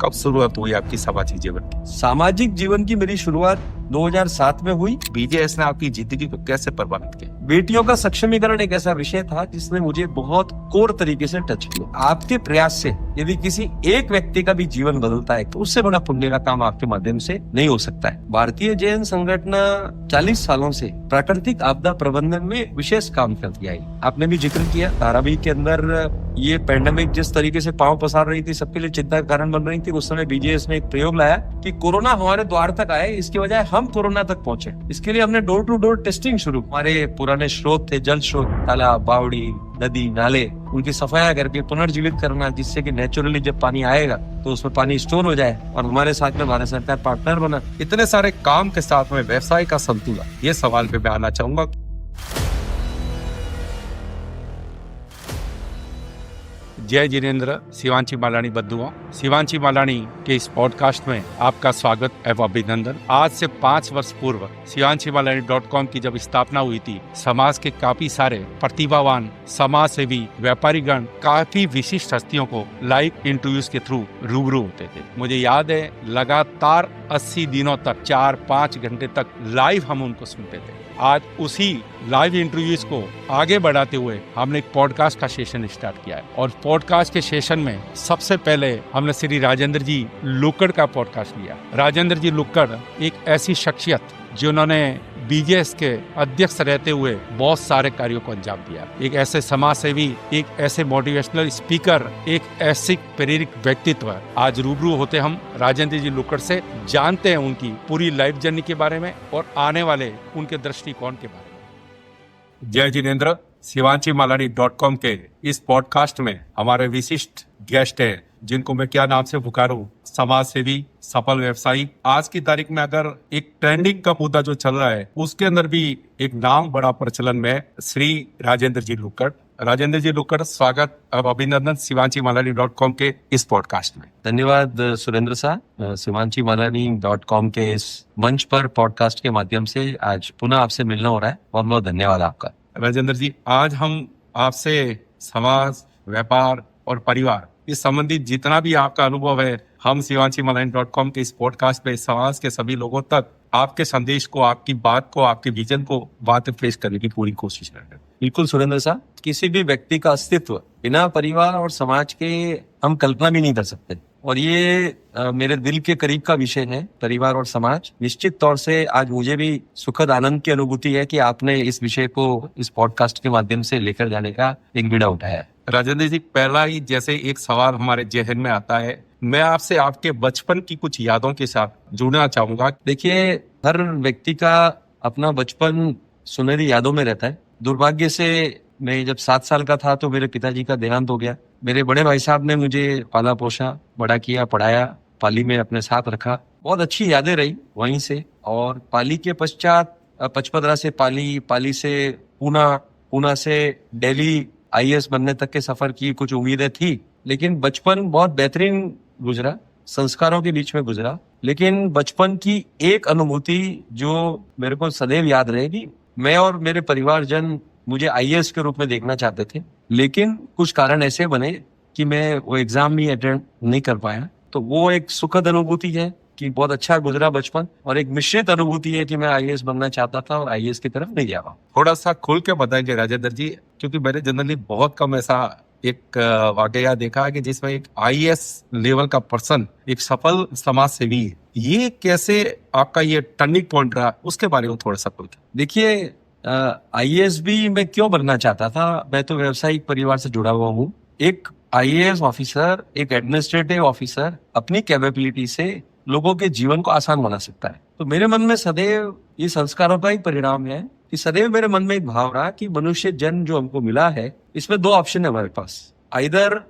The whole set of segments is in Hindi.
कब शुरुआत हुई आपकी सामाजिक जीवन की? सामाजिक जीवन की मेरी शुरुआत 2007 में हुई। बीजेएस ने आपकी जिंदगी को कैसे प्रभावित किया? बेटियों का सक्षमीकरण एक ऐसा विषय था जिसने मुझे बहुत कोर तरीके से टच किया। आपके प्रयास से यदि किसी एक व्यक्ति का भी जीवन बदलता है तो उससे बड़ा पुण्य का काम आपके माध्यम से नहीं हो सकता है। भारतीय जैन संगठन 40 सालों से प्राकृतिक आपदा प्रबंधन में विशेष काम करती आई। आपने भी जिक्र किया, धारावी के अंदर ये पैंडेमिक जिस तरीके से पांव पसार रही थी, सबके लिए चिंता का कारण बन रही थी, उस समय बीजेएस ने एक प्रयोग लाया कि कोरोना हमारे द्वार तक आए, इसकी बजाय हम कोरोना तक पहुंचे। इसके लिए हमने डोर टू डोर टेस्टिंग शुरू। हमारे पुराने स्रोत थे, जल स्रोत, तालाब, बावड़ी, नदी, नाले, उनकी सफाया करके पुनर्जीवित करना, जिससे कि नेचुरली जब पानी आएगा तो उसमें पानी स्टोर हो जाए। और हमारे साथ में भारत सरकार पार्टनर बना। इतने सारे काम के साथ में व्यवसाय का संतुलन, ये सवाल पे मैं आना चाहूंगा। जय जिनेन्द्र, शिवांशी मालानी बद्दुआ। शिवांशी मालानी के इस पॉडकास्ट में आपका स्वागत एवं अभिनंदन। आज से 5 वर्ष पूर्व शिवांशीमालानी.com की जब स्थापना हुई थी, समाज के काफी सारे प्रतिभावान समाज सेवी व्यापारीगण काफी विशिष्ट हस्तियों को लाइव इंटरव्यूज के थ्रू रूबरू होते थे। मुझे याद है लगातार 80 दिनों तक 4-5 घंटे तक लाइव हम उनको सुनते थे। आज उसी लाइव इंटरव्यूज को आगे बढ़ाते हुए हमने एक पॉडकास्ट का सेशन स्टार्ट किया है। और पॉडकास्ट के सेशन में सबसे पहले हमने श्री राजेंद्र जी लुक्कड़ का पॉडकास्ट लिया। राजेंद्र जी लुक्कड़ एक ऐसी शख्सियत जिन्होंने बीजेएस के अध्यक्ष रहते हुए बहुत सारे कार्यों को अंजाम दिया। एक ऐसे समाज सेवी, एक ऐसे मोटिवेशनल स्पीकर, एक ऐसे प्रेरक व्यक्तित्व। आज रूबरू होते हम राजेंद्र जी लुक्कड़ से, जानते हैं उनकी पूरी लाइफ जर्नी के बारे में और आने वाले उनके दृष्टिकोण के बारे में। जय जिनेन्द्र, शिवांशीमालानी.com के इस पॉडकास्ट में हमारे विशिष्ट गेस्ट हैं, जिनको मैं क्या नाम से पुकारूं, समाज सेवी, सफल व्यवसायी। आज की तारीख में अगर एक ट्रेंडिंग का मुद्दा जो चल रहा है, उसके अंदर भी एक नाम बड़ा प्रचलन में, श्री राजेंद्र जी लुक्कड़। राजेंद्र जी लुक्कड़, स्वागत और अभिनंदन शिवांशीमालानी.com के इस पॉडकास्ट में। धन्यवाद सुरेंद्र साहब। शिवांशीमालानी.com के इस मंच पर पॉडकास्ट के माध्यम से आज पुनः आपसे मिलना हो रहा है। बहुत बहुत धन्यवाद आपका। राजेंद्र जी, आज हम आपसे समाज, व्यापार और परिवार इस संबंधित जितना भी आपका अनुभव है, हम शिवांशीमालानी.com के इस पॉडकास्ट पे समाज के सभी लोगों तक आपके संदेश को, आपकी बात को, आपके विजन को बात पेश करने की पूरी कोशिश कर रहे हैं। बिल्कुल सुरेंद्र साहब, किसी भी व्यक्ति का अस्तित्व बिना परिवार और समाज के हम कल्पना भी नहीं कर सकते। और ये मेरे दिल के करीब का विषय है, परिवार और समाज। निश्चित तौर से आज मुझे भी सुखद आनंद की अनुभूति है कि आपने इस विषय को इस पॉडकास्ट के माध्यम से लेकर जाने का एक बीड़ा उठाया है। राजेंद्र जी, पहला ही जैसे एक सवाल हमारे जहन में आता है, मैं आपसे आपके बचपन की कुछ यादों के साथ जुड़ना चाहूंगा। देखिए, हर व्यक्ति का अपना बचपन सुनहरी यादों में रहता है। दुर्भाग्य से मैं जब 7 साल का था तो मेरे पिताजी का देहांत हो गया। मेरे बड़े भाई साहब ने मुझे पाला पोसा, बड़ा किया, पढ़ाया, पाली में अपने साथ रखा। बहुत अच्छी यादें रही वहीं से। और पाली के पश्चात पचपदरा से पाली, पाली से पूना, पूना से दिल्ली आईएएस बनने तक के सफर की कुछ उम्मीदें थी। लेकिन बचपन बहुत बेहतरीन गुजरा, संस्कारों के बीच में गुजरा। लेकिन बचपन की एक अनुभूति जो मेरे को सदैव याद रहेगी, मैं और मेरे परिवारजन मुझे आईएएस के रूप में देखना चाहते थे, लेकिन कुछ कारण ऐसे बने कि मैं वो एग्जाम भी अटेंड नहीं कर पाया। तो वो एक सुखद अनुभूति है कि बहुत अच्छा गुजरा बचपन, और एक मिश्रित अनुभूति है कि मैं आईएएस बनना चाहता था और आईएएस की तरफ नहीं जा पाया। थोड़ा सा खुल के बताएंगे राजेंद्र जी, क्योंकि मैंने जनरली बहुत कम ऐसा एक वाकया देखा है कि जिसमें एक आईएएस लेवल का पर्सन एक सफल समाज सेवी है। ये कैसे आपका ये टर्निंग पॉइंट रहा, उसके बारे में थोड़ा सा खुल के। देखिए, आईएएस भी मैं क्यों बनना चाहता था, मैं तो व्यावसायिक परिवार से जुड़ा हुआ हूँ। एक आईएएस ऑफिसर, एक एडमिनिस्ट्रेटिव ऑफिसर अपनी कैपेबिलिटी से लोगों के जीवन को आसान बना सकता है। तो मेरे मन में सदैव ये संस्कारों का ही परिणाम है कि सदैव मेरे मन में एक भाव रहा कि मनुष्य जन्म जो हमको मिला है, इसमें 2 ऑप्शन है हमारे पास। Either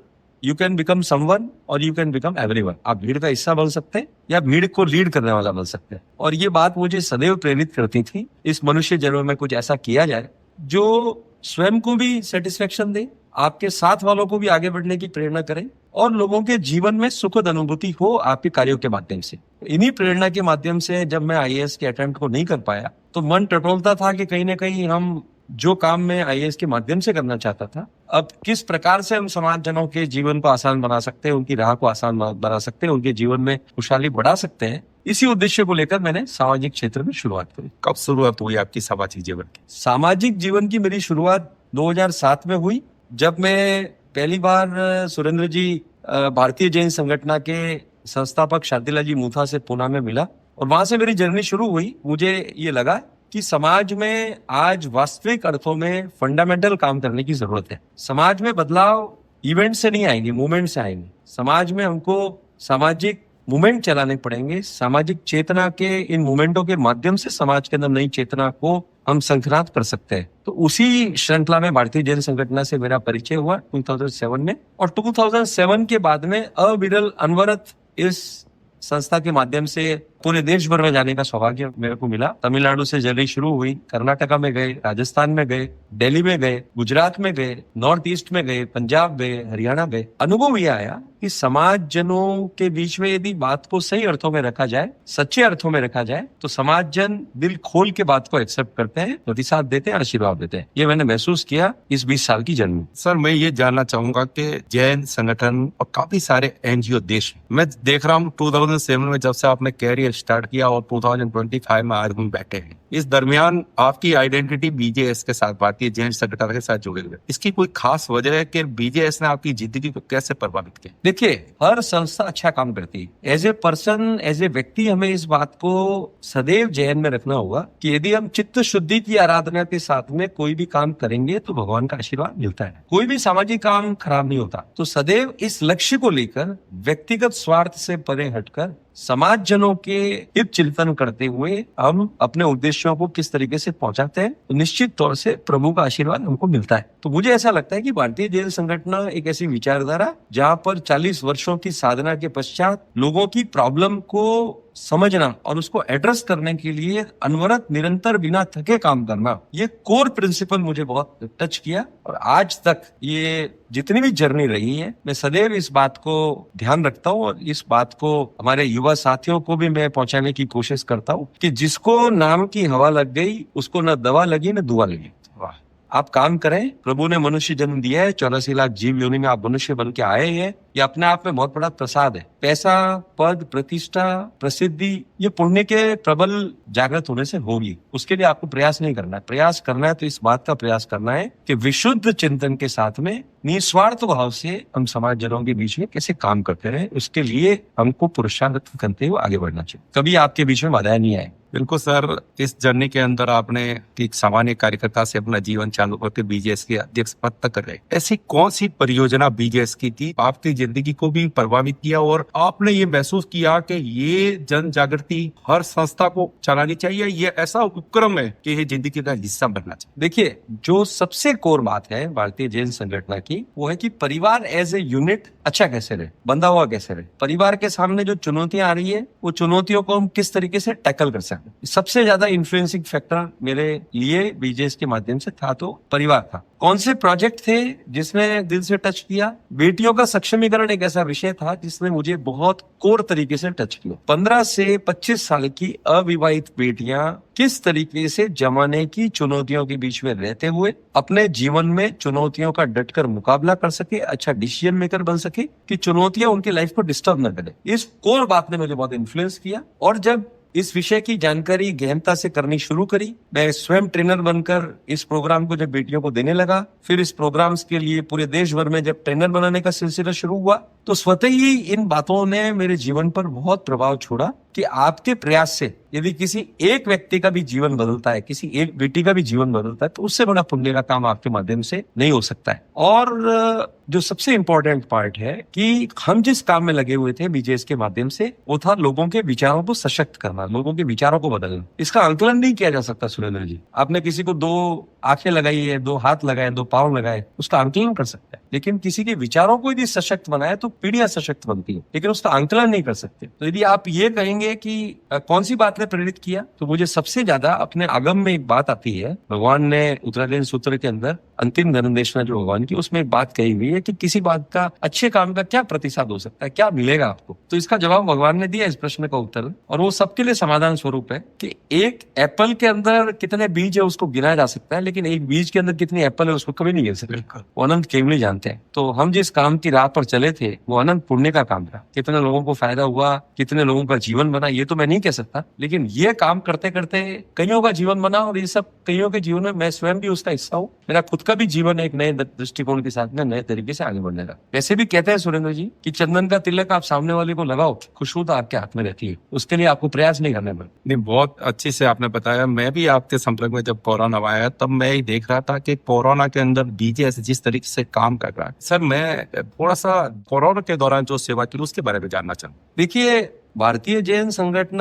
you can become someone or you can become everyone. आप भीड़ का हिस्सा बन सकते हैं या भीड़ को लीड करने वाला बन सकते हैं। और ये बात मुझे सदैव प्रेरित करती थी, इस मनुष्य जन्म में कुछ ऐसा किया जाए जो स्वयं को भी सेटिस्फेक्शन दे, आपके साथ वालों को भी आगे बढ़ने की प्रेरणा करे, और लोगों के जीवन में सुखद अनुभूति हो आपके कार्यों के माध्यम से। इन्हीं प्रेरणा के माध्यम से जब मैं आईएएस के अटेम्प्ट को नहीं कर पाया तो मन टटोलता था कि कहीं ना कहीं हम जो काम मैं आईएएस के माध्यम से करना चाहता था, अब किस प्रकार से हम समाज जनों के जीवन को आसान बना सकते हैं, उनकी राह को आसान बना सकते हैं, उनके जीवन में खुशहाली बढ़ा सकते हैं, इसी उद्देश्य को लेकर मैंने सामाजिक क्षेत्र में शुरुआत करी। कब शुरुआत हुई आपकी सामाजिक जीवन की? सामाजिक जीवन की मेरी शुरुआत 2007 में हुई, जब मैं पहली बार सुरेंद्र जी भारतीय जैन संगठन के संस्थापक शांतिलाल जी मूथा से पुणे में मिला और वहां से मेरी जर्नी शुरू हुई। मुझे ये लगा कि समाज में आज वास्तविक अर्थों में फंडामेंटल काम करने की जरूरत है। समाज में बदलाव इवेंट से नहीं आएंगे, मूवमेंट से आएंगे। समाज में हमको सामाजिक मूवमेंट चलाने पड़ेंगे। सामाजिक चेतना के इन मूवमेंटों के माध्यम से समाज के अंदर नई चेतना को हम संक्रांत कर सकते हैं। तो उसी श्रृंखला में भारतीय जैन संगठन से मेरा परिचय हुआ 2007 में, और 2007 के बाद में अविरल अनवरत इस संस्था के माध्यम से पूरे देश भर में जाने का सौभाग्य मेरे को मिला। तमिलनाडु से जर्नी शुरू हुई, कर्नाटका में गए, राजस्थान में गए, दिल्ली में गए, गुजरात में गए, नॉर्थ ईस्ट में गए, पंजाब गए, हरियाणा गए। अनुभव यह आया कि समाज जनों के बीच में यदि बात को सही अर्थों में रखा जाए, सच्चे अर्थों में रखा जाए, तो समाज जन दिल खोल के बात को एक्सेप्ट करते हैं, प्रतिसाद देते हैं, आशीर्वाद देते हैं। ये मैंने महसूस किया इस 20 साल की जर्नी। सर, मैं ये जानना चाहूंगा कि जैन संगठन और काफी सारे एनजीओ देश, मैं देख रहा हूँ 2007 में जब से आपने कैरियर स्टार्ट किया और 2025 में आज हम बैठे हैं, इस दरमियान आपकी आइडेंटिटी बीजेएस के साथ, भारतीय जैन संगठन के साथ जुड़े हुए। इसकी कोई खास वजह है कि बीजेएस ने आपकी जिंदगी को कैसे प्रभावित किया? देखिए, हर संस्था अच्छा काम करती है। As a person, as a व्यक्ति, हमें इस बात को सदैव जहन में रखना होगा कि यदि हम चित्त शुद्धि की आराधना के साथ में कोई भी काम करेंगे तो भगवान का आशीर्वाद मिलता है। कोई भी सामाजिक काम खराब नहीं होता। तो सदैव इस लक्ष्य को लेकर व्यक्तिगत स्वार्थ से परे हटकर समाज जनों के हित चिंतन करते हुए हम अपने उद्देश्यों को किस तरीके से पहुंचाते हैं, तो निश्चित तौर से प्रभु का आशीर्वाद हमको मिलता है। तो मुझे ऐसा लगता है कि भारतीय जैन संगठन एक ऐसी विचारधारा जहां पर 40 वर्षों की साधना के पश्चात लोगों की प्रॉब्लम को समझना और उसको एड्रेस करने के लिए अनवरत निरंतर बिना थके काम करना, ये कोर प्रिंसिपल मुझे बहुत टच किया। और आज तक ये जितनी भी जर्नी रही है, मैं सदैव इस बात को ध्यान रखता हूँ और इस बात को हमारे युवा साथियों को भी मैं पहुंचाने की कोशिश करता हूँ कि जिसको नाम की हवा लग गई उसको न दवा लगी न दुआ लगी। वाह, आप काम करें। प्रभु ने मनुष्य जन्म दिया है, 84 लाख जीव योनि में आप मनुष्य बन के आए हैं। ये अपने आप में बहुत बड़ा प्रसाद है। पैसा, पद, प्रतिष्ठा, प्रसिद्धि, ये पुण्य के प्रबल जागृत होने से होगी। उसके लिए आपको प्रयास नहीं करना है। प्रयास करना है तो इस बात का प्रयास करना है कि विशुद्ध चिंतन के साथ में निस्वार्थ भाव से हम समाज जनों के बीच में कैसे काम करते रहे, उसके लिए हमको पुरुषार्थ करते हुए आगे बढ़ना चाहिए। कभी आपके बीच में बाधाएं नहीं आए। बिल्कुल सर, इस जर्नी के अंदर आपने एक सामान्य कार्यकर्ता से अपना जीवन चालू करके बीजेएस के अध्यक्ष पद तक कर गए। ऐसी कौन सी परियोजना बीजेएस की थी आपकी जिंदगी को भी प्रभावित किया और आपने ये महसूस किया कि ये जन जागृति हर संस्था को चलानी चाहिए, ये ऐसा उपक्रम है कि ये जिंदगी का हिस्सा बनना चाहिए? देखिए, जो सबसे कोर बात है भारतीय जैन संगठन की, वो है कि परिवार एज ए यूनिट अच्छा कैसे रहे, बंधा हुआ कैसे रहे। परिवार के सामने जो चुनौतियां आ रही है, वो चुनौतियों को हम किस तरीके से टैकल कर सकते। सबसे ज्यादा इन्फ्लुएंसिंग फैक्टर मेरे लिए बीजेएस के माध्यम से था तो परिवार था। कौन से प्रोजेक्ट थे जिसने दिल से टच किया? बेटियों का सक्षमीकरण एक ऐसा विषय था जिसने मुझे बहुत कोर तरीके से टच किया। 15 से 25 साल की अविवाहित बेटियां किस तरीके से जमाने की चुनौतियों के बीच में रहते हुए अपने जीवन में चुनौतियों का डटकर मुकाबला कर सके, अच्छा डिसीजन मेकर बन सके, कि चुनौतियां उनकी लाइफ को डिस्टर्ब न करे। इस कोर बात ने मुझे बहुत इन्फ्लुएंस किया। और जब इस विषय की जानकारी गहनता से करनी शुरू करी, मैं स्वयं ट्रेनर बनकर इस प्रोग्राम को जब बेटियों को देने लगा, फिर इस प्रोग्राम्स के लिए पूरे देश भर में जब ट्रेनर बनाने का सिलसिला शुरू हुआ, तो स्वतः ही इन बातों ने मेरे जीवन पर बहुत प्रभाव छोड़ा कि आपके प्रयास से यदि किसी एक व्यक्ति का भी जीवन बदलता है, किसी एक बेटी का भी जीवन बदलता है, तो उससे बड़ा पुण्य का काम आपके माध्यम से नहीं हो सकता है। और जो सबसे इंपॉर्टेंट पार्ट है कि हम जिस काम में लगे हुए थे बीजेएस के माध्यम से, वो था लोगों के विचारों को सशक्त करना, लोगों के विचारों को बदलना। इसका आंकलन नहीं किया जा सकता सुरेंद्र जी। आपने किसी को 2 आंखें लगाई है, 2 हाथ लगाए, 2 पाँव लगाए, उसका आंकलन कर सकते हैं। लेकिन किसी के विचारों को यदि सशक्त बनाए तो पीढ़ियां सशक्त बनती है, लेकिन उसका आंकलन नहीं कर सकते। तो यदि आप ये कहेंगे कि कौन सी बात ने प्रेरित किया, तो मुझे सबसे ज्यादा अपने आगम में एक बात आती है। भगवान ने उत्तरायण सूत्र के अंदर अंतिम धर्मदेशना जो भगवान की, उसमें एक बात कही हुई है कि किसी बात का, अच्छे काम का क्या प्रतिशत हो सकता है, क्या मिलेगा आपको। तो इसका जवाब भगवान ने दिया इस प्रश्न का उत्तर, और वो सबके लिए समाधान स्वरूप है कि एक एप्पल के अंदर कितने बीज है उसको गिना जा सकता है, लेकिन एक बीज के अंदर कितनी एप्पल है उसको कभी नहीं गिन सकते। वो अनंत केवल जानते हैं। तो हम जिस काम की राह पर चले थे वो अनंत पुण्य का काम था। कितने लोगों को फायदा हुआ, कितने लोगों का जीवन बना, ये तो मैं नहीं कह सकता, लेकिन ये काम करते करते कईयों का जीवन बना, और ये सब कईयों के जीवन में मैं स्वयं भी उसका हिस्सा हूँ। मेरा खुद का भी जीवन एक नए दृष्टिकोण के साथ में नए तरीके से आगे बढ़ने लगा। वैसे भी कहते हैं सुरेंद्र जी कि चंदन का तिलक आप सामने वाले को लगाओ, खुशबू तो आपके हाथ में रहती है, उसके लिए आपको प्रयास नहीं करने पड़ते। नहीं, बहुत अच्छी से आपने बताया। मैं भी आपके संपर्क में जब कोरोना आया तब मैं ही देख रहा था कि कोरोना के अंदर बीजेएस जिस तरीके से काम कर रहा है। सर, मैं थोड़ा सा कोरोना के दौरान जो सेवा की उसके बारे में जानना चाहूँ। देखिए, भारतीय जैन संगठन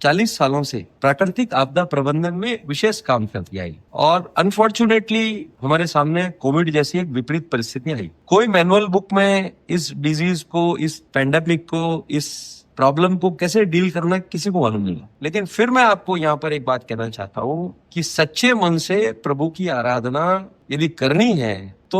40 सालों से प्राकृतिक आपदा प्रबंधन में विशेष काम करती आई, और अनफॉर्चुनेटली हमारे सामने कोविड जैसी एक विपरीत परिस्थिति आई। कोई मैनुअल बुक में इस डिजीज को, इस पेंडेमिक को, इस प्रॉब्लम को कैसे डील करना किसी को मालूम नहीं। लेकिन फिर मैं आपको यहाँ पर एक बात कहना चाहता हूँ कि सच्चे मन से प्रभु की आराधना यदि करनी है तो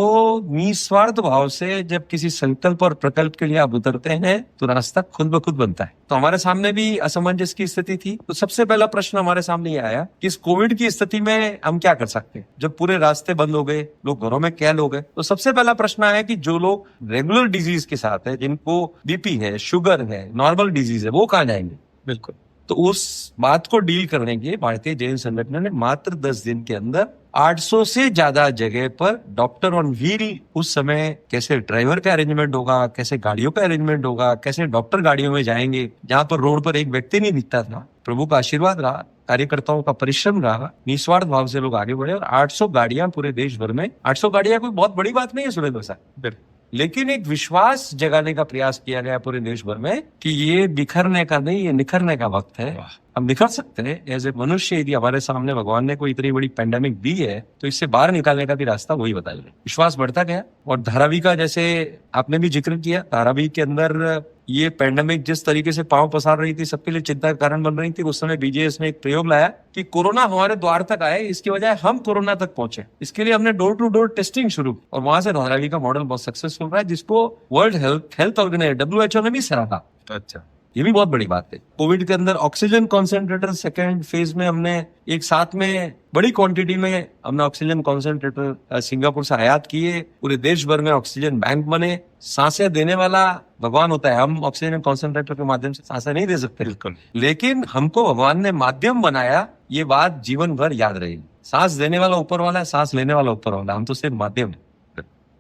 निस्वार्थ भाव से जब किसी संकल्प और प्रकल्प के लिए आप उतरते हैं तो रास्ता खुद ब खुद बनता है। तो हमारे सामने भी असमंजस की स्थिति थी। तो सबसे पहला प्रश्न हमारे सामने ये आया कि इस कोविड की स्थिति में हम क्या कर सकते हैं। जब पूरे रास्ते बंद हो गए, लोग घरों में कैद हो गए, तो सबसे पहला प्रश्न आया कि जो लोग रेगुलर डिजीज के साथ है, जिनको बीपी है, शुगर है, नॉर्मल डिजीज है, वो कहाँ जाएंगे। बिल्कुल। तो उस बात को डील करने के भारतीय जैन संगठन ने मात्र 10 दिन के अंदर 800 से ज्यादा जगह पर डॉक्टर ऑन व्हील, उस समय कैसे ड्राइवर का अरेंजमेंट होगा, कैसे गाड़ियों का अरेंजमेंट होगा, कैसे डॉक्टर गाड़ियों में जाएंगे, जहां पर रोड पर एक व्यक्ति नहीं दिखता था। प्रभु का आशीर्वाद रहा, कार्यकर्ताओं का परिश्रम रहा, निस्वार्थ भाव से लोग आगे बढ़े, और 800 गाड़ियां पूरे देश भर में। 800 गाड़ियां कोई बहुत बड़ी बात नहीं है सुरेंद्र साहब, लेकिन एक विश्वास जगाने का प्रयास किया गया पूरे देश भर में कि ये बिखरने का नहीं, ये निखरने का वक्त है। हम निखर सकते हैं एज ए मनुष्य। यदि हमारे सामने भगवान ने कोई इतनी बड़ी पेंडेमिक दी है तो इससे बाहर निकालने का भी रास्ता वही बताया। विश्वास बढ़ता गया, और धारावी का जैसे आपने भी जिक्र किया, धारावी के अंदर ये पेंडेमिक जिस तरीके से पांव पसार रही थी, सबके लिए चिंता का कारण बन रही थी, उस समय बीजेएस ने एक प्रयोग लाया कि कोरोना हमारे द्वार तक आए, इसकी बजाय हम कोरोना तक पहुंचे। इसके लिए हमने डोर टू डोर टेस्टिंग शुरू की, और वहां से धारावी का मॉडल बहुत सक्सेसफुल रहा है, जिसको वर्ल्ड हेल्थ ऑर्गेनाइजेशन WHO ने भी सराहा। अच्छा, ये भी बहुत बड़ी बात है। कोविड के अंदर ऑक्सीजन कॉन्सेंट्रेटर सेकेंड फेज में हमने एक साथ में बड़ी क्वांटिटी में हमने ऑक्सीजन कॉन्सेंट्रेटर सिंगापुर से आयात किए। पूरे देश भर में ऑक्सीजन बैंक बने। सांसें देने वाला भगवान होता है, हम ऑक्सीजन कॉन्सेंट्रेटर के माध्यम से सांसें नहीं दे सकते, बिल्कुल, लेकिन हमको भगवान ने माध्यम बनाया। ये बात जीवन भर याद रहेगी। सांस देने वाला ऊपर वाला है, सांस लेने वाला ऊपर वाला, हम तो सिर्फ माध्यम है।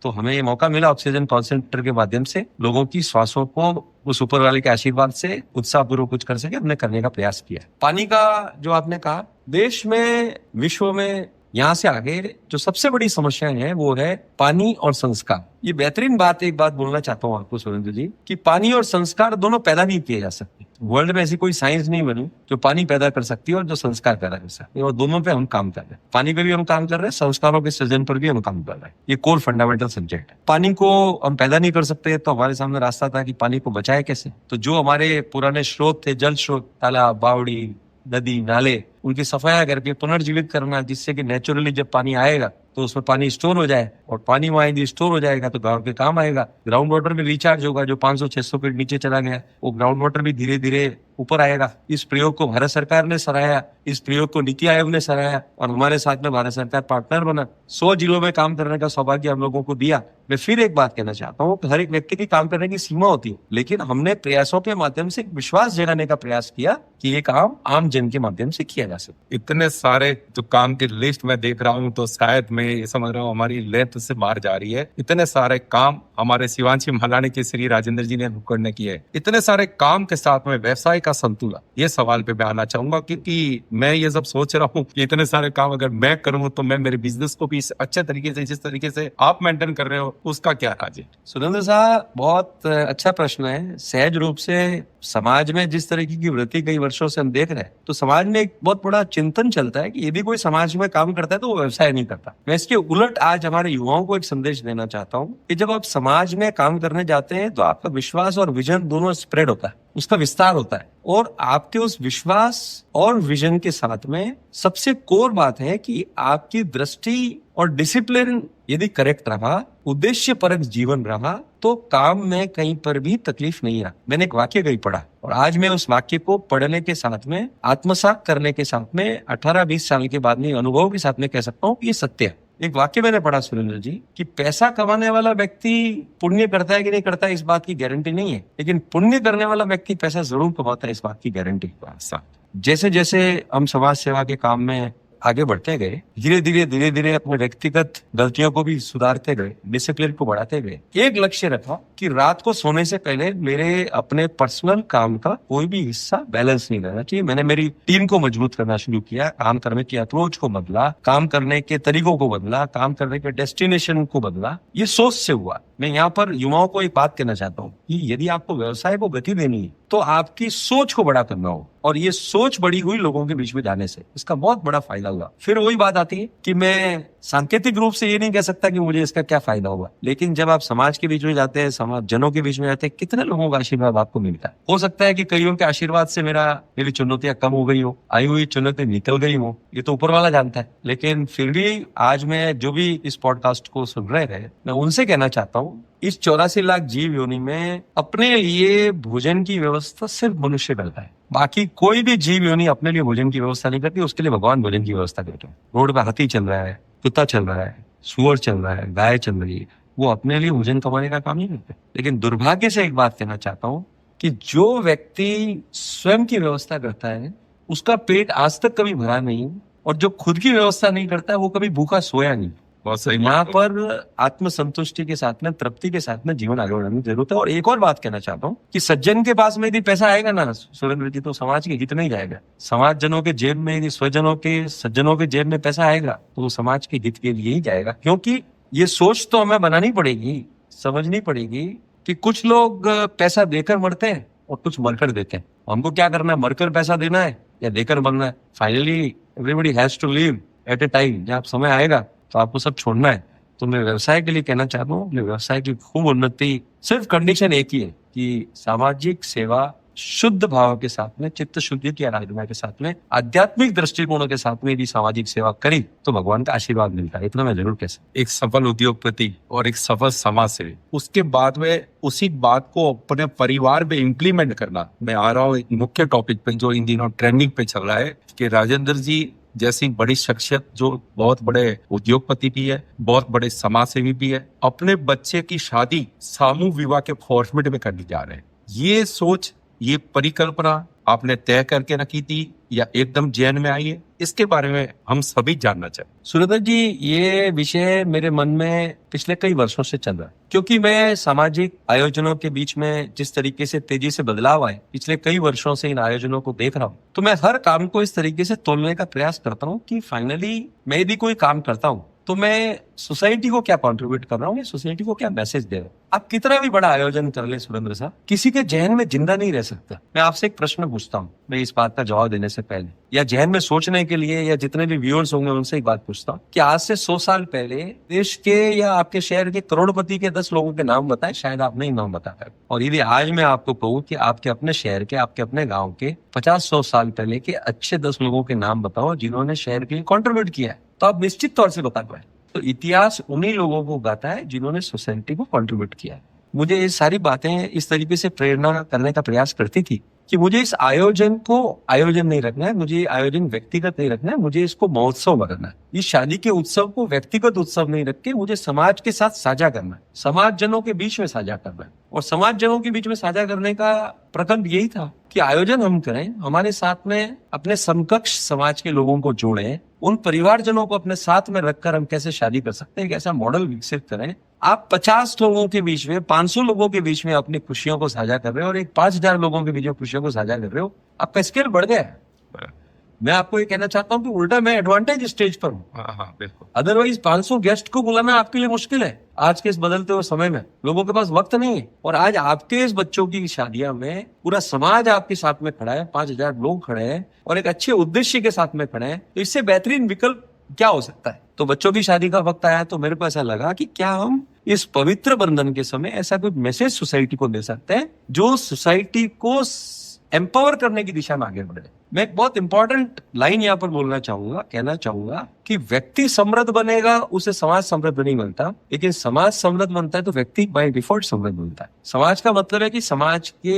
तो हमें ये मौका मिला ऑक्सीजन कॉन्सेंट्रेटर के माध्यम से लोगों की श्वासों को उस ऊपर वाले के आशीर्वाद से उत्साहपूर्वक कुछ कर सके, हमने करने का प्रयास किया। पानी का जो आपने कहा, देश में, विश्व में यहाँ से आगे जो सबसे बड़ी समस्या है वो है पानी और संस्कार। ये बेहतरीन बात, एक बात बोलना चाहता हूँ आपको सुरेंद्र जी, कि पानी और संस्कार दोनों पैदा नहीं किए जा सकते। वर्ल्ड में ऐसी कोई साइंस नहीं बनी जो पानी पैदा कर सकती है और जो संस्कार पैदा कर सकती है, और दोनों पे हम काम कर रहे हैं। पानी पे भी हम काम कर रहे हैं, संस्कारों के सृजन पर भी हम काम कर रहे हैं। ये कोर फंडामेंटल सब्जेक्ट है। पानी को हम पैदा नहीं कर सकते, तो हमारे सामने रास्ता था कि पानी को बचाए कैसे। तो जो हमारे पुराने स्रोत थे, जल स्रोत, तालाब, बावड़ी, नदी, नाले, उनकी सफाया करके पुनर्जीवित करना, जिससे कि नेचुरली जब पानी आएगा तो उसमें पानी स्टोर हो जाए, और पानी वहां यदि स्टोर हो जाएगा तो गांव के काम आएगा। ग्राउंड वाटर में रिचार्ज होगा, जो 500-600 फीट नीचे चला गया, वो ग्राउंड वाटर भी धीरे धीरे ऊपर आएगा। इस प्रयोग को भारत सरकार ने सराहा, इस प्रयोग को नीति आयोग ने सराहा, और हमारे साथ में भारत सरकार पार्टनर बना। 100 जिलों में काम करने का सौभाग्य हम लोगों को दिया। मैं फिर एक बात कहना चाहता हूँ, हर एक व्यक्ति की काम करने की सीमा होती है, लेकिन हमने प्रयासों के माध्यम से विश्वास जगाने का प्रयास किया कि ये काम आम जन के माध्यम से किया जा सकता। इतने सारे जो काम की लिस्ट मैं देख रहा हूँ तो शायद मैं ये समझ रहा हूँ हमारी लेंथ से बाहर जा रही है। इतने सारे काम हमारे शिवांशी मालानी के श्री राजेंद्र जी ने नुक्कड़ ने किए। इतने सारे काम के साथ में व्यवसाय का संतुलन, ये सवाल पे मैं आना चाहूंगा, क्योंकि मैं ये सब सोच रहा हूँ कि इतने सारे काम अगर मैं करूँ तो मैं मेरे बिजनेस को भी इस अच्छे तरीके से, जिस तरीके से आप मेंटेन कर रहे हो, उसका क्या राज है। सुरेंद्र साहब, बहुत अच्छा प्रश्न है। सहज रूप से समाज में जिस तरीके की वृत्ति कई वर्षों से हम देख रहे हैं, तो समाज में एक बहुत बड़ा चिंतन चलता है कि यदि कोई समाज में काम करता है तो वो व्यवसाय नहीं करता। मैं इसके उलट आज हमारे युवाओं को एक संदेश देना चाहता हूँ कि जब आप समाज में काम करने जाते हैं तो आपका विश्वास और विजन दोनों स्प्रेड होता है, उसका विस्तार होता है, और आपके उस विश्वास और विजन के साथ में सबसे कोर बात है कि आपकी दृष्टि और डिसिप्लिन यदि करेक्ट रहा, उद्देश्य परक जीवन रहा, तो काम में कहीं पर भी तकलीफ नहीं रहा। मैंने एक वाक्य कहीं पढ़ा और आज मैं उस वाक्य को पढ़ने के साथ में, आत्मसात करने के साथ में, 18-20 साल के बाद में अनुभव के साथ में कह सकता हूँ ये सत्य है। एक वाक्य मैंने पढ़ा सुरेंद्र जी कि पैसा कमाने वाला व्यक्ति पुण्य करता है कि नहीं करता है इस बात की गारंटी नहीं है, लेकिन पुण्य करने वाला व्यक्ति पैसा जरूर कमाता है इस बात की गारंटी। जैसे जैसे हम समाज सेवा के काम में आगे बढ़ते गए, धीरे धीरे अपने व्यक्तिगत गलतियों को भी सुधारते गए, डिसिप्लिन को बढ़ाते गए। एक लक्ष्य रखा कि रात को सोने से पहले मेरे अपने पर्सनल काम का कोई भी हिस्सा बैलेंस नहीं रहना चाहिए। मैंने मेरी टीम को मजबूत करना शुरू किया, काम करने की अप्रोच को बदला, काम करने के तरीकों को बदला, काम करने के डेस्टिनेशन को बदला। ये सोच से हुआ। मैं यहाँ पर युवाओं को एक बात कहना चाहता हूँ कि यदि आपको व्यवसाय को गति देनी है तो आपकी सोच को बड़ा करना हो, और ये सोच बड़ी हुई लोगों के बीच में जाने से इसका बहुत बड़ा फायदा हुआ। फिर वही बात आती है कि मैं सांकेतिक रूप से ये नहीं कह सकता कि मुझे इसका क्या फायदा होगा, लेकिन जब आप समाज के बीच में जाते हैं, समाज जनों के बीच में जाते हैं, कितने लोगों का आशीर्वाद आपको मिलता है। हो सकता है कि कईयों के आशीर्वाद से मेरी चुनौतियां कम हो गई हो, आई हुई चुनौतियां निकल गई हो, ये तो ऊपर वाला जानता है। लेकिन फिर भी आज मैं जो भी इस पॉडकास्ट को सुन रहे हैं, मैं उनसे कहना चाहता हूँ, इस 84 लाख जीव योनि में अपने लिए भोजन की व्यवस्था सिर्फ मनुष्य करता है। बाकी कोई भी जीव योनि अपने लिए भोजन की व्यवस्था नहीं करती, उसके लिए भगवान भोजन की व्यवस्था करते हैं। रोड पे हाथी चल रहा है, कुत्ता चल रहा है, सुअर चल रहा है, गाय चल रही है, वो अपने लिए भोजन कमाने का काम नहीं करते। लेकिन दुर्भाग्य से एक बात कहना चाहता हूँ कि जो व्यक्ति स्वयं की व्यवस्था करता है उसका पेट आज तक कभी भरा नहीं, और जो खुद की व्यवस्था नहीं करता है वो कभी भूखा सोया नहीं। बहुत सही। यहाँ पर आत्मसंतुष्टि के साथ में, तृप्ति के साथ में जीवन आगे बढ़ाने की जरूरत है। और एक और बात कहना चाहता हूँ कि सज्जन के पास में यदि पैसा आएगा ना सुरेंद्र जी, तो समाज के हित नहीं जाएगा। समाज जनों के जेब में, यदि स्वजनों के, सज्जनों के जेब में पैसा आएगा तो वो समाज के हित के लिए ही जाएगा। क्योंकि ये सोच तो हमें बनानी पड़ेगी, समझनी पड़ेगी कि कुछ लोग पैसा देकर मरते हैं और कुछ मरकर देते हैं। हमको क्या करना है, मरकर पैसा देना है या देकर मरना है? Finally everybody has to live at a time. जब समय आएगा तो आपको सब छोड़ना है। तो मैं व्यवसाय के लिए कहना चाहता हूँ, व्यवसाय की खूब उन्नति, सिर्फ कंडीशन एक ही है कि सामाजिक सेवा शुद्ध भाव के साथ में, चित्त शुद्धि की आराधना के साथ में, आध्यात्मिक दृष्टिकोणों के साथ में यदि सामाजिक सेवा करी तो भगवान का आशीर्वाद मिलता है। इतना मैं जरूर कह सकता। एक सफल उद्योगपति और एक सफल समाज सेवी, उसके बाद में उसी बात को अपने परिवार में इम्प्लीमेंट करना। मैं आ रहा हूँ एक मुख्य टॉपिक पे जो इन दिनों ट्रेंडिंग पे चल रहा है कि राजेंद्र जी जैसी बड़ी शख्सियत जो बहुत बड़े उद्योगपति भी है, बहुत बड़े समाज सेवी भी है, अपने बच्चे की शादी सामूहिक विवाह के फॉर्मेट में करने जा रहे हैं। ये सोच, ये परिकल्पना आपने तय करके रखी थी या एकदम जैन में आई है? इसके बारे में हम सभी जानना चाहें। सुरेंद्र जी, ये विषय मेरे मन में पिछले कई वर्षों से चल रहा है, क्योंकि मैं सामाजिक आयोजनों के बीच में जिस तरीके से तेजी से बदलाव आए, पिछले कई वर्षों से इन आयोजनों को देख रहा हूँ। तो मैं हर काम को इस तरीके से तोलने का प्रयास करता हूँ कि फाइनली मैं यदि कोई काम करता हूँ तो मैं सोसाइटी को क्या कंट्रीब्यूट कर रहा हूँ, सोसाइटी को क्या मैसेज दे रहा हूँ। आप कितना भी बड़ा आयोजन कर ले सुरेंद्र साहब, किसी के जहन में जिंदा नहीं रह सकता। मैं आपसे एक प्रश्न पूछता हूँ, मैं इस बात का जवाब देने से पहले, या जहन में सोचने के लिए, या जितने भी व्यूअर्स होंगे उनसे एक बात पूछता हूँ कि आज से 100 साल पहले देश के या आपके शहर के करोड़पति के 10 लोगों के नाम बताए, शायद आप नहीं नाम बता पाए। और यदि आज मैं आपको कहूँ कि आपके अपने शहर के, आपके अपने गाँव के 50-100 साल पहले के अच्छे 10 लोगों के नाम बताओ जिन्होंने शहर के लिए कॉन्ट्रीब्यूट किया है, तो आप निश्चित तौर से बता पाए। तो इतिहास उन्हीं लोगों को गाता है जिन्होंने सोसाइटी को कंट्रीब्यूट किया है। मुझे ये सारी बातें इस तरीके से प्रेरणा करने का प्रयास करती थी कि मुझे इस आयोजन को आयोजन नहीं रखना है, मुझे आयोजन व्यक्तिगत नहीं रखना है, मुझे इसको महोत्सव बनाना है। इस शादी के उत्सव को व्यक्तिगत उत्सव नहीं रख के मुझे समाज के साथ साझा करना है, समाज जनों के बीच में साझा करना है। और समाज जनों के बीच में साझा करने का प्रकल्प यही था कि आयोजन हम करें, हमारे साथ में अपने समकक्ष समाज के लोगों को जोड़ें, उन परिवारजनों को अपने साथ में रखकर हम कैसे शादी कर सकते हैं, एक ऐसा मॉडल विकसित करें। आप 50 लोगों के बीच में, 500 लोगों के बीच में अपनी खुशियों को साझा कर रहे हो और एक 5000 लोगों के बीच में खुशियों को साझा कर रहे हो, आपका स्केल बढ़ गया है। मैं आपको ये कहना चाहता हूँ कि उल्टा मैं एडवांटेज स्टेज पर हूँ। बिल्कुल। अदरवाइज 500 गेस्ट को बुलाना आपके लिए मुश्किल है आज के इस बदलते हुए समय में, लोगों के पास वक्त नहीं है। और आज आपके इस बच्चों की शादियां में पूरा समाज आपके साथ में खड़ा है, 5000 लोग खड़े हैं और एक अच्छे उद्देश्य के साथ में खड़े हैं, तो इससे बेहतरीन विकल्प क्या हो सकता है। तो बच्चों की शादी का वक्त आया तो मेरे को ऐसा लगा कि क्या हम इस पवित्र बंधन के समय ऐसा कोई मैसेज सोसाइटी को दे सकते हैं जो सोसाइटी को एम्पावर करने की दिशा में आगे बढ़े। मैं एक बहुत इंपॉर्टेंट लाइन यहाँ पर बोलना चाहूंगा, कहना चाहूंगा कि व्यक्ति समृद्ध बनेगा उसे समाज समृद्ध नहीं बनता, लेकिन समाज समृद्ध बनता है तो व्यक्ति बाय डिफॉल्ट समृद्ध बनता है। समाज का मतलब है कि समाज के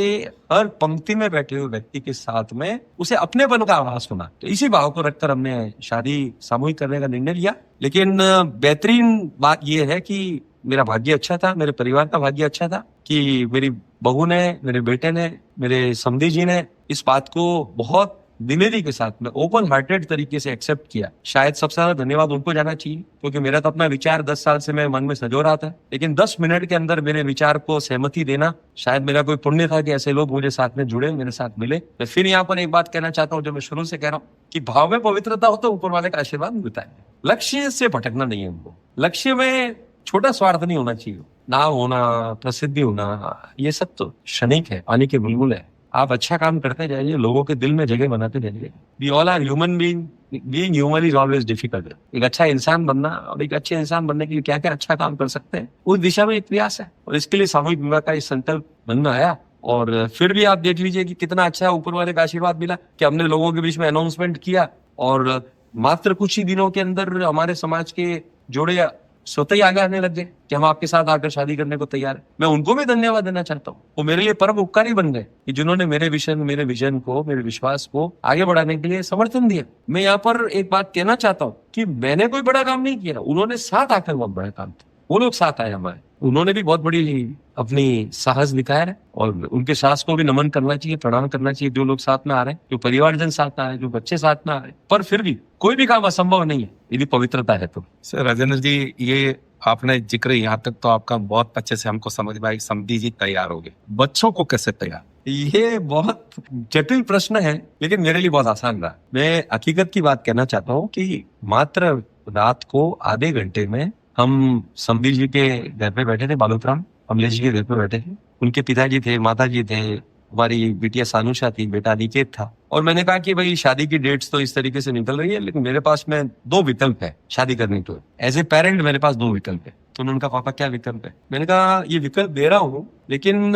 हर पंक्ति में बैठे हुए व्यक्ति के साथ में उसे अपनेपन का आभास होना। तो इसी भाव को रखकर हमने शादी सामूहिक करने का निर्णय लिया। लेकिन बेहतरीन बात यह है कि मेरा भाग्य अच्छा था, मेरे परिवार का भाग्य अच्छा था कि मेरी बहू ने, मेरे बेटे ने, मेरे समधी जी ने इस बात को बहुत दिलेरी के साथ में ओपन हार्टेड तरीके से एक्सेप्ट किया। शायद सबसे ज्यादा धन्यवाद उनको जाना चाहिए, क्योंकि मेरा तो अपना विचार 10 साल से मैं मन में सजो रहा था, लेकिन 10 मिनट के अंदर मेरे विचार को सहमति देना शायद मेरा कोई पुण्य था कि ऐसे लोग मुझे साथ में जुड़े, मेरे साथ मिले। मैं फिर यहाँ पर एक बात कहना चाहता हूँ जो मैं शुरू से कह रहा हूँ कि भाव में पवित्रता हो तो ऊपर वाले का आशीर्वाद मिलता है। लक्ष्य से भटकना नहीं है हमको। लक्ष्य में छोटा स्वार्थ नहीं होना चाहिए। नाम होना, प्रसिद्धि होना, ये सब तो क्षणिक है, पानी के बुलबुल है। आप अच्छा काम करते जाइए, लोगों के दिल में जगह बनाते जाइए। We all are human being, being human is always difficult. एक अच्छा इंसान बनना और एक अच्छे इंसान बनने के लिए क्या क्या अच्छा काम कर सकते हैं, उस दिशा में एक प्रयास है। और इसके लिए सामूहिक विवाह का इस संकल्प मन में आया। और फिर भी आप देख लीजिए कि कितना अच्छा ऊपर वाले का आशीर्वाद मिला कि हमने लोगों के बीच में अनाउंसमेंट किया और मात्र कुछ ही दिनों के अंदर हमारे समाज के जोड़े स्वतः ही आगे आने लग गए कि हम आपके साथ आकर शादी करने को तैयार है। मैं उनको भी धन्यवाद देना चाहता हूँ। वो मेरे लिए परम उपकारी बन गए कि जिन्होंने मेरे विजन को, मेरे विश्वास को आगे बढ़ाने के लिए समर्थन दिया। मैं यहाँ पर एक बात कहना चाहता हूँ कि मैंने कोई बड़ा काम नहीं किया, उन्होंने साथ आकर बहुत बड़ा काम किया। वो लोग साथ आए हमारे, उन्होंने भी बहुत बड़ी अपनी साहस दिखाया है और उनके साहस को भी नमन करना चाहिए, प्रणाम करना चाहिए। जो लोग साथ में आ रहे हैं, जो परिवारजन साथ में आ रहे हैं, जो बच्चे साथ में आ रहे हैं, पर फिर भी कोई भी काम असंभव नहीं है यदि पवित्रता है तो। सर राजेंद्र जी, ये आपने जिक्र यहाँ तक तो आपका बहुत अच्छे से हमको समझ में आई। समधी जी तैयार हो गए, बच्चों को कैसे तैयार? ये बहुत जटिल प्रश्न है, लेकिन मेरे लिए बहुत आसान रहा। मैं हकीकत की बात कहना चाहता हूँ कि मात्र रात को आधे घंटे में हम समधी जी के घर पे बैठे थे, बालूराम अमलेश जी के घर पे बैठे थे। उनके पिताजी थे, माता जी थे, हमारी बिटिया सानुषा थी, बेटा निकेत था। और मैंने कहा कि भाई शादी की डेट्स तो इस तरीके से निकल रही है, लेकिन मेरे पास में 2 विकल्प है शादी करने को। एज ए पेरेंट मेरे पास 2 विकल्प है। तो उन्होंने कहा पापा क्या विकल्प है? मैंने कहा ये विकल्प दे रहा हूँ, लेकिन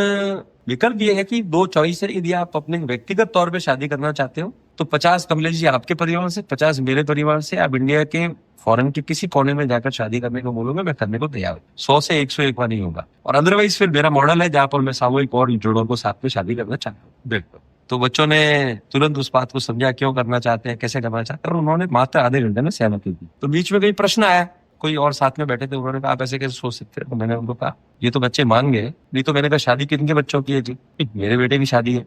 विकल्प ये है कि 2 चॉइस है। यदि आप अपने व्यक्तिगत तौर पे शादी करना चाहते हो तो 50 कमलेश जी आपके परिवार से, 50 मेरे परिवार से, आप इंडिया के फॉरेन के किसी कोने में जाकर शादी करने को बोलोगे, मैं करने को तैयार हूँ। 100 से 101 बार नहीं होगा। और अदरवाइज फिर मेरा मॉडल है जहाँ पर मैं सामूहिक और जोड़ों को साथ में शादी करना चाहता हूँ। बिल्कुल। तो बच्चों ने तुरंत उस बात को समझा, क्यों करना चाहते हैं, कैसे करना चाहते हैं, और उन्होंने मात्र आधे घंटे में सहमति दी। तो बीच में कई प्रश्न आया, कोई और साथ में बैठे थे, उन्होंने कहा आप ऐसे कैसे सोच सकते हैं? तो मैंने उनको कहा ये तो बच्चे मान गए, नहीं तो मैंने कहा शादी किनके बच्चों की है जी? मेरे बेटे की शादी है,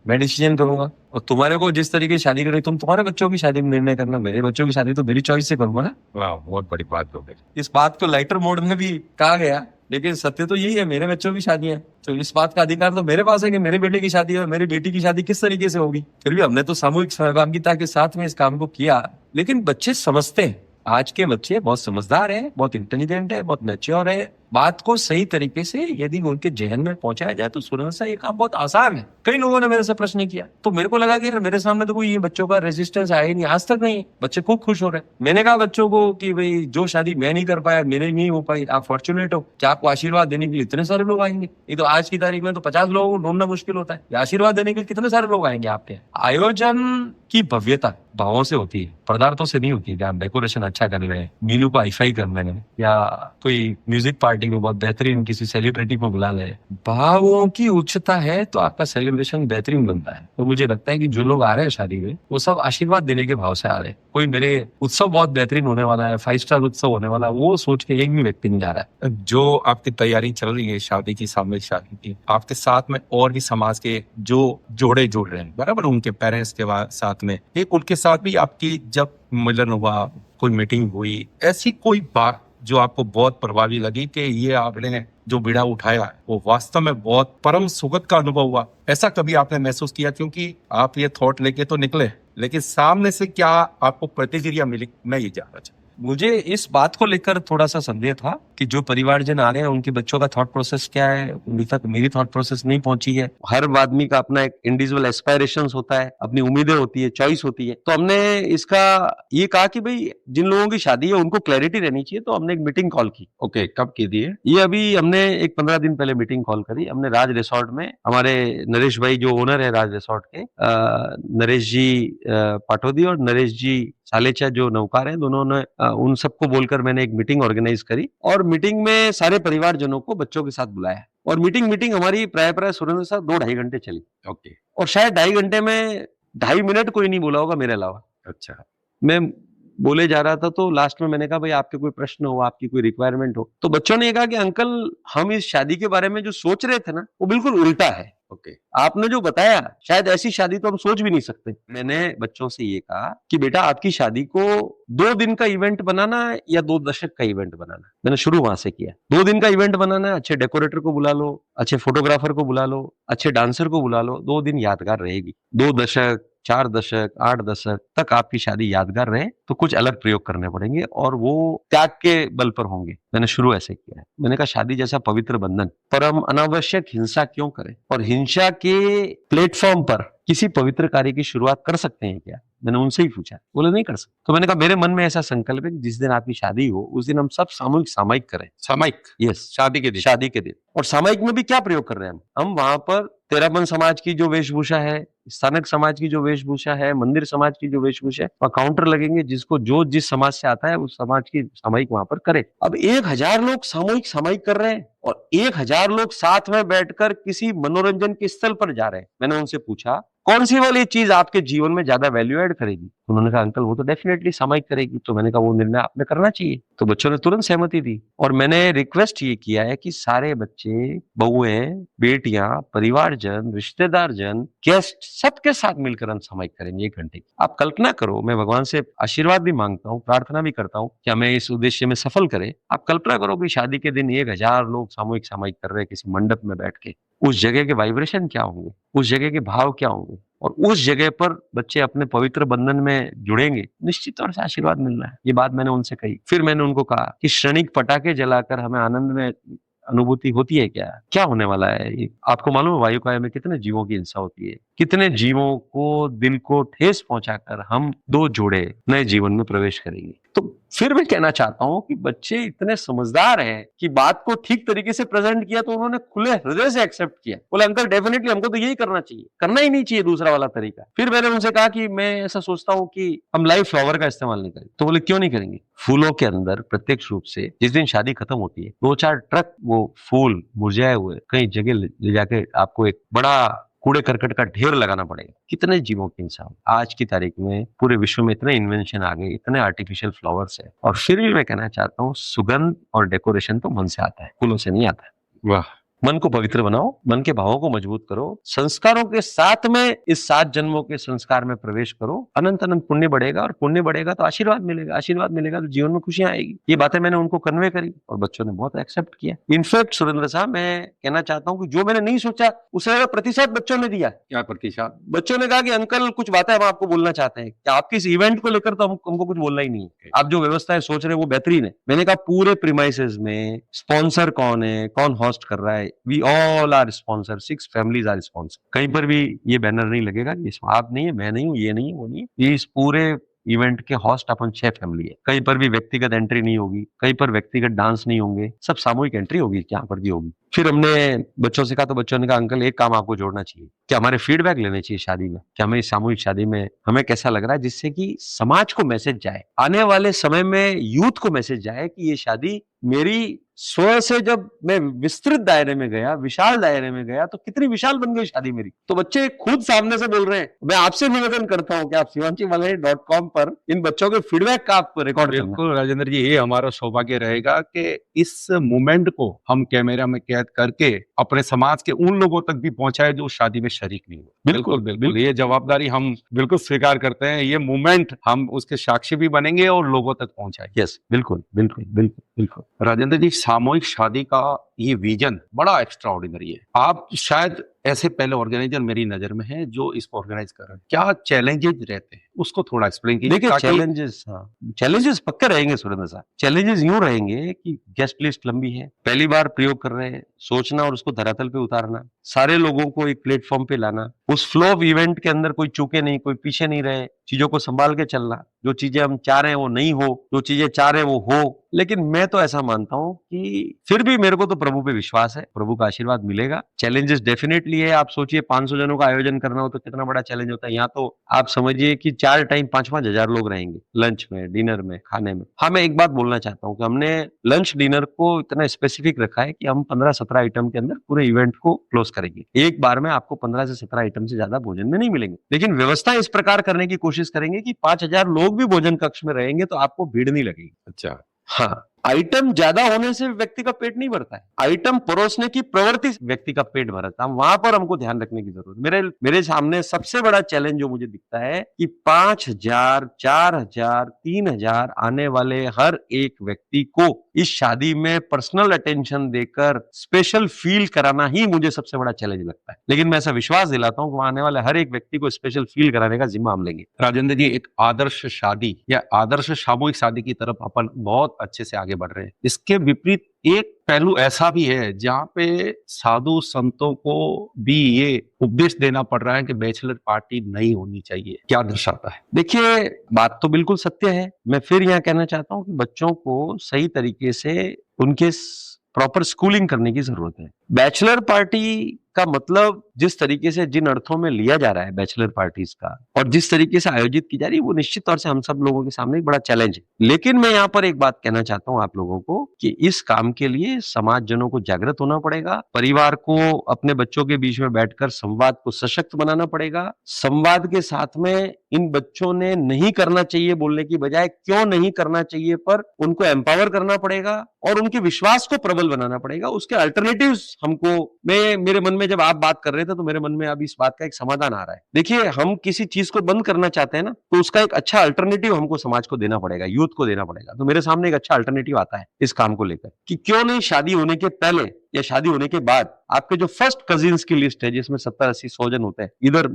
मैं डिसीजन करूंगा। और तुम्हारे को जिस तरीके की शादी करें, तुम तुम्हारे बच्चों की शादी में निर्णय करना, मेरे बच्चों की शादी तो मेरी चॉइस से करूंगा ना। वाह, बहुत बड़ी बात हो गई। इस बात को लाइटर मोड में भी कहा गया, लेकिन सत्य तो यही है, मेरे बच्चों की शादी है, तो इस बात का अधिकार तो मेरे पास है कि मेरे बेटे की शादी है और मेरी बेटी की शादी किस तरीके से होगी। फिर भी हमने तो सामूहिक सहभागिता के साथ में इस काम को किया। लेकिन बच्चे समझते हैं, आज के बच्चे बहुत समझदार हैं, बहुत इंटेलिजेंट है, बहुत मैच्योर है। बात को सही तरीके से यदि उनके जहन में पहुंचाया जाए तो सुनने से ये काम बहुत आसान है। कई लोगों ने मेरे से प्रश्न किया, तो मेरे को लगा कि मेरे सामने तो कोई ये बच्चों का रेजिस्टेंस आया ही नहीं, आज तक नहीं। बच्चे खूब खुश हो रहे हैं। मैंने कहा बच्चों को कि भाई जो शादी मैं नहीं कर पाया, मेरे नहीं हो पाई, आप फॉर्चुनेट हो कि आपको आशीर्वाद देने के लिए इतने सारे लोग आएंगे। ये तो आज की तारीख में तो 50 लोगों को ढूंढना मुश्किल होता है, आशीर्वाद देने के लिए कितने सारे लोग आएंगे आपके। आयोजन की भव्यता भावों से होती है, पदार्थों से नहीं होती है। आप डेकोरेशन अच्छा कर रहे हैं, मीनू को हाईफाई कर रहे हैं, या कोई म्यूजिक पार्टी को बहुत बेहतरीन किसी सेलिब्रिटी को बुला ले, भावों की उच्चता है तो आपका सेलिब्रेशन बेहतरीन बनता है। तो मुझे लगता है कि जो लोग आ रहे हैं शादी में, वो सब आशीर्वाद देने के भाव से आ रहे हैं। कोई मेरे उत्सव बहुत बेहतरीन होने वाला है, 5 स्टार उत्सव होने वाला है, वो सोच के एक भी व्यक्ति नहीं जा रहा है। जो आपकी तैयारी चल रही है शादी की, सामूहिक शादी की, आपके साथ में और भी समाज के जो जोड़े जुड़ रहे हैं, बराबर, उनके पेरेंट्स के साथ में, एक उनके साथ भी आपकी जब मिलन हुआ, कोई मीटिंग हुई, ऐसी कोई बात जो आपको बहुत प्रभावी लगी कि ये आपने जो बीड़ा उठाया वो वास्तव में बहुत परम सुखद का अनुभव हुआ, ऐसा कभी आपने महसूस किया? क्योंकि आप ये थॉट लेके तो निकले, लेकिन सामने से क्या आपको प्रतिक्रिया मिली, मैं ये जानना चाहता हूं। मुझे इस बात को लेकर थोड़ा सा संदेह था कि जो परिवारजन आ रहे हैं उनके बच्चों का थॉट प्रोसेस क्या है, अभी तक मेरी थॉट प्रोसेस नहीं पहुंची है। हर आदमी का अपना एक इंडिविजुअल एस्पायरेशंस होता है, अपनी उम्मीदें होती है, चॉइस होती है। तो हमने इसका ये कहा कि भाई जिन लोगों की शादी है उनको क्लैरिटी रहनी चाहिए, तो हमने एक मीटिंग कॉल की। ओके, कब की थी ये अभी हमने एक 15 दिन पहले मीटिंग कॉल करी। हमने राज रिसोर्ट में, हमारे नरेश भाई जो ओनर है राज रिसोर्ट के, नरेश जी पाटोदी और नरेश जी सालेचा जो नौकार हैं, दोनों ने उन सबको बोलकर मैंने एक मीटिंग ऑर्गेनाइज करी और मीटिंग में सारे परिवारजनों को बच्चों के साथ बुलाया और मीटिंग हमारी प्राय सुरेंद्र साहब 2-2.5 घंटे चली। ओके, और शायद 2.5 घंटे में 2.5 मिनट कोई नहीं बोला होगा मेरे अलावा। अच्छा, मैं बोले जा रहा था तो लास्ट में मैंने कहा भाई आपके कोई प्रश्न हो, आपकी कोई रिक्वायरमेंट हो, तो बच्चों ने कहा कि अंकल हम इस शादी के बारे में जो सोच रहे थे ना वो बिल्कुल उल्टा है। ओके, आपने जो बताया शायद ऐसी शादी तो हम सोच भी नहीं सकते। मैंने बच्चों से ये कहा कि बेटा आपकी शादी को 2 दिन का इवेंट बनाना है या 2 दशक का इवेंट बनाना है। मैंने शुरू वहां से किया। 2 दिन का इवेंट बनाना है, अच्छे डेकोरेटर को बुला लो, अच्छे फोटोग्राफर को बुला लो, अच्छे डांसर को बुला लो, 2 दिन यादगार रहेगी। 2 दशक, 4 दशक, 8 दशक तक आपकी शादी यादगार रहे तो कुछ अलग प्रयोग करने पड़ेंगे और वो त्याग के बल पर होंगे। मैंने शुरू ऐसे किया है। मैंने कहा शादी जैसा पवित्र बंधन पर हम अनावश्यक हिंसा क्यों करें, और हिंसा के प्लेटफॉर्म पर किसी पवित्र कार्य की शुरुआत कर सकते हैं क्या? मैंने उनसे ही पूछा, बोले नहीं कर सकते। तो मैंने कहा मेरे मन में ऐसा संकल्प है कि जिस दिन आपकी शादी हो उस दिन हम सब सामूहिक करें। सामयिक, यस, शादी के दिन, शादी के दिन। और सामयिक में भी क्या प्रयोग कर रहे हैं हम वहां पर तेरापन समाज की जो वेशभूषा है, स्थानक समाज की जो वेशभूषा है, मंदिर समाज की जो वेशभूषा है, वहाँ काउंटर लगेंगे, जिसको जो जिस समाज से आता है उस समाज की सामयिक वहां पर करे। अब 1000 लोग सामयिक कर रहे हैं और 1000 लोग साथ में बैठकर किसी मनोरंजन के स्थल पर जा रहे हैं। मैंने उनसे पूछा कौन सी वाली चीज आपके जीवन में ज्यादा वैल्यू एड करेगी? उन्होंने कहा अंकल वो तो डेफिनेटली सामयिक करेगी। तो मैंने कहा वो निर्णय आपने करना चाहिए। तो बच्चों ने तुरंत सहमति दी और मैंने रिक्वेस्ट ये किया है कि सारे बच्चे, बहुएं, बेटियां, परिवारजन, रिश्तेदार जन, गेस्ट सबके साथ मिलकर हम सामयिक करेंगे 1 घंटे की। आप कल्पना करो, मैं भगवान से आशीर्वाद भी मांगता हूँ, प्रार्थना भी करता हूँ कि हमें इस उद्देश्य में सफल करे। आप कल्पना करो कि शादी के दिन 1000 लोग सामयिक कर रहे हैं किसी मंडप में बैठ के। उस जगह के वाइब्रेशन क्या होंगे, उस जगह के भाव क्या होंगे, और उस जगह पर बच्चे अपने पवित्र बंधन में जुड़ेंगे। निश्चित तौर से आशीर्वाद मिलना है। ये बात मैंने उनसे कही। फिर मैंने उनको कहा कि क्षणिक पटाखे जलाकर हमें आनंद में अनुभूति होती है क्या? क्या होने वाला है ये? आपको मालूम है वायुकाय में कितने जीवों की हिंसा होती है, कितने जीवों को दिल को ठेस पहुंचाकर हम 2 जोड़े नए जीवन में प्रवेश करेंगे। तो फिर मैं कहना चाहता हूं कि बच्चे इतने समझदार हैं कि बात को ठीक तरीके से प्रेजेंट किया तो उन्होंने खुले हृदय से एक्सेप्ट किया। बोले अंकल डेफिनेटली हमको तो यही करना चाहिए, करना ही नहीं चाहिए दूसरा वाला तरीका। फिर मैंने उनसे कहा कि मैं ऐसा सोचता हूँ कि हम लाइव फ्लावर का इस्तेमाल नहीं करें। तो बोले क्यों नहीं करेंगे? फूलों के अंदर प्रत्यक्ष रूप से जिस दिन शादी खत्म होती है 2-4 ट्रक वो फूल मुरझाए हुए कई जगह ले जाके आपको एक बड़ा कूड़े करकट का ढेर लगाना पड़ेगा। कितने जीवों की इंसान, आज की तारीख में पूरे विश्व में इतने इन्वेंशन आ गए, इतने आर्टिफिशियल फ्लावर्स है, और फिर भी मैं कहना चाहता हूँ सुगंध और डेकोरेशन तो मन से आता है, फूलों से नहीं आता है। वाह, मन को पवित्र बनाओ, मन के भावों को मजबूत करो, संस्कारों के साथ में इस 7 जन्मों के संस्कार में प्रवेश करो। अनंत अनंत पुण्य बढ़ेगा और पुण्य बढ़ेगा तो आशीर्वाद मिलेगा, आशीर्वाद मिलेगा तो जीवन में खुशियां आएगी। ये बातें मैंने उनको कन्वे करी और बच्चों ने बहुत एक्सेप्ट किया। इनफैक्ट सुरेंद्र साहब, मैं कहना चाहता हूँ कि जो मैंने नहीं सोचा उससे ज्यादा प्रतिशत बच्चों ने दिया। क्या प्रतिशत? बच्चों ने कहा कि अंकल कुछ बातें हम आपको बोलना चाहते हैं कि आपके इस इवेंट को लेकर तो हमको कुछ बोलना ही नहीं है, आप जो व्यवस्थाएं सोच रहे हैं वो बेहतरीन है। मैंने कहा पूरे प्रीमाइसेस में स्पॉन्सर कौन है, कौन होस्ट कर रहा है, we all are sponsor, 6 families are sponsor. कहीं पर भी ये बैनर नहीं लगेगा कि इसमें आप नहीं है, मैं नहीं हूँ, ये नहीं, वो नहीं। ये इस पूरे इवेंट के होस्ट अपन 6 फैमिली है। कहीं पर भी व्यक्तिगत एंट्री नहीं होगी, कहीं पर व्यक्तिगत डांस नहीं होंगे, सब सामूहिक एंट्री होगी जहां पर भी होगी। फिर हमने बच्चों से कहा तो बच्चों ने कहा अंकल एक काम आपको जोड़ना चाहिए कि हमारे फीडबैक लेने चाहिए शादी में, कि हमें इस सामूहिक शादी में हमें कैसा लग रहा है, जिससे कि समाज को मैसेज जाए, आने वाले समय में यूथ को मैसेज जाए कि ये शादी मेरी स्वयं से जब मैं विस्तृत दायरे में गया, विशाल दायरे में गया तो कितनी विशाल बन गई शादी मेरी। तो बच्चे खुद सामने से बोल रहे हैं। मैं आपसे निवेदन करता हूं कि आप शिवांशीमालानी.com पर इन बच्चों के फीडबैक का आप रिकॉर्ड करना। बिल्कुल राजेंद्र जी, ये हमारा सौभाग्य रहेगा कि इस मोमेंट को हम कैमरा में कैद करके अपने समाज के उन लोगों तक भी पहुंचाए जो शादी में शरीक नहीं हुए। बिल्कुल, बिल्कुल, ये जवाबदारी हम बिल्कुल स्वीकार करते हैं। ये मोमेंट हम उसके साक्षी भी बनेंगे और लोगों तक पहुंचाएंगे। यस, बिल्कुल बिल्कुल बिल्कुल बिल्कुल। राजेंद्र जी, सामूहिक शादी का ये विजन बड़ा एक्स्ट्रा ऑर्डिनरी है। आप शायद ऐसे पहले ऑर्गेनाइजर मेरी नजर में है जो इसको ऑर्गेनाइज कर रहे हैं। क्या चैलेंजेस रहते हैं उसको थोड़ा एक्सप्लेन कीजिए। देखिए ताकि चैलेंजेस, हाँ चैलेंजेस पक्के रहेंगे सुरेंद्र साहब। चैलेंजेस यूं रहेंगे कि गेस्ट लिस्ट लंबी है, पहली बार प्रयोग कर रहे हैं, सोचना और उसको धरातल पे उतारना, सारे लोगों को एक प्लेटफॉर्म पे लाना, उस फ्लो ऑफ इवेंट के अंदर कोई चूके नहीं, कोई पीछे नहीं रहे, चीजों को संभाल के चलना, जो चीजें हम चाह रहे हैं वो नहीं हो, जो चीजें चाह रहे हैं वो हो। लेकिन मैं तो ऐसा मानता हूं कि फिर भी मेरे को तो प्रभु पे विश्वास है, प्रभु का आशीर्वाद मिलेगा। चैलेंजेस डेफिनेटली है। आप सोचिए 500 जनों का आयोजन करना हो तो कितना बड़ा चैलेंज होता है। यहाँ तो आप समझिए कि 4 टाइम 5-5 हजार लोग रहेंगे, लंच में, डिनर में, खाने में। हाँ, मैं एक बात बोलना चाहता हूँ कि हमने लंच डिनर को इतना स्पेसिफिक रखा है कि हम 15-17 आइटम के अंदर पूरे इवेंट को क्लोज करेंगे। एक बार में आपको 15 से 17 आइटम से ज्यादा भोजन में नहीं मिलेंगे, लेकिन व्यवस्था इस प्रकार करने की कोशिश करेंगे कि 5,000 लोग भी भोजन कक्ष में रहेंगे तो आपको भीड़ नहीं लगेगी। अच्छा, हाँ, आइटम ज्यादा होने से व्यक्ति का पेट नहीं भरता है, आइटम परोसने की प्रवृत्ति से व्यक्ति का पेट भरता है। वहां पर हमको ध्यान रखने की जरूरत है। मेरे सामने सबसे बड़ा चैलेंज जो मुझे दिखता है कि 5,000, 4,000, 3,000 आने वाले हर एक व्यक्ति को इस शादी में पर्सनल अटेंशन देकर स्पेशल फील कराना ही मुझे सबसे बड़ा चैलेंज लगता है। लेकिन मैं ऐसा विश्वास दिलाता हूं कि वहां आने वाले हर एक व्यक्ति को स्पेशल फील कराने का जिम्मा हम लेंगे। राजेंद्र जी, एक आदर्श शादी या आदर्श सामूहिक शादी की तरफ अपन बहुत अच्छे से आगे बढ़ रहे हैं। इसके विपरीत एक पहलू ऐसा भी है जहाँ पे साधु संतों को भी ये उपदेश देना पड़ रहा है कि बैचलर पार्टी नहीं होनी चाहिए। क्या दर्शाता है? देखिए, बात तो बिल्कुल सत्य है। मैं फिर यहाँ कहना चाहता हूँ कि बच्चों को सही तरीके से उनके प्रॉपर स्कूलिंग करने की जरूरत है। बैचलर पार्टी का मतलब जिस तरीके से, जिन अर्थों में लिया जा रहा है बैचलर पार्टीज का, और जिस तरीके से आयोजित की जा रही है, वो निश्चित तौर से हम सब लोगों के सामने एक बड़ा चैलेंज है। लेकिन मैं यहाँ पर एक बात कहना चाहता हूँ आप लोगों को कि इस काम के लिए समाज जनों को जागृत होना पड़ेगा, परिवार को अपने बच्चों के बीच में बैठकर संवाद को सशक्त बनाना पड़ेगा। संवाद के साथ में इन बच्चों ने नहीं करना चाहिए बोलने की बजाय क्यों नहीं करना चाहिए पर उनको एम्पावर करना पड़ेगा और उनके विश्वास को प्रबल बनाना पड़ेगा। उसके अल्टरनेटिव्स हमको, मेरे मन में जब आप बात कर रहे थे तो मेरे मन में अब इस बात का एक समाधान आ रहा है। देखिए, हम किसी चीज को बंद करना चाहते हैं ना, तो उसका एक अच्छा अल्टरनेटिव हमको समाज को देना पड़ेगा, यूथ को देना पड़ेगा। तो मेरे सामने एक अच्छा अल्टरनेटिव आता है इस काम को लेकर कि क्यों नहीं शादी होने के पहले या शादी होने के बाद आपके जो फर्स्ट कजिन्स की लिस्ट है, जिसमें 70-80-100 जन होते हैं, इधर